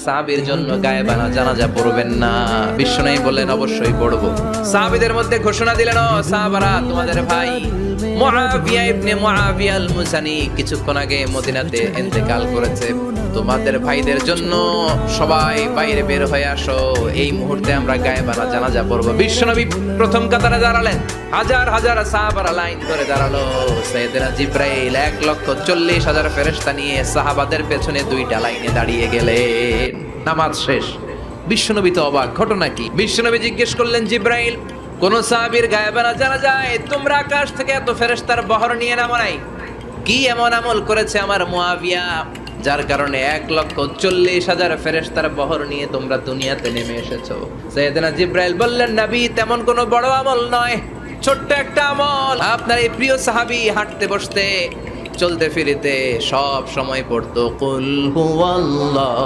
সাহাবীর জন্য গায়েবানা জানাজা পড়বেন না। বিশ্বনবী বললেন অবশ্যই পড়ব। সাহাবীদের মধ্যে ঘোষণা দিলেন, ও সাহাবারা, তোমাদের ভাই মুআবিয়া ইবনে মুআবিয়া আল মুসানি কিছুক্ষণ আগে মদিনাতে ইন্তেকাল করেছে। তোমাদের ভাইদের জন্য সবাই বাইরে বের হয়ে আসো, এই মুহূর্তে আমরা গায়েবানা জানাজা পড়ব। বিশ্বনবী প্রথম কাতারে দাঁড়ালেন, হাজার হাজার সাহাবারা লাইন ধরে দাঁড়ালো। সাইয়েদনা জিব্রাইল 1,40,000 ফেরেশতা নিয়ে সাহাবাদের পেছনে দুইটা লাইনে দাঁড়িয়ে গেলেন। নামাজ শেষ, বিশ্বনবী তো অবাক, ঘটনা কি? বিশ্বনবী জিজ্ঞেস করলেন, জিব্রাইল, কোন সাহাবীর গায়েবানা জানা যায়? তোমরা আকাশ থেকে এত ফেরেশতার বহর নিয়ে নামো নাই? কি এমন আমল করেছে আমার মুআবিয়া যার কারণে 1,40,000 ফেরেশতার বহর নিয়ে তোমরা দুনিয়াতে নেমে এসেছো? সাইয়েদনা জিব্রাইল বললেন, নবী, তেমন কোনো বড় আমল নয়, ছোট্ট একটা আমল। আপনার এই প্রিয় সাহাবী হাঁটতে বসতে চলতে ফিরিতে সব সময় পড়তো কুল হুয়াল্লাহ।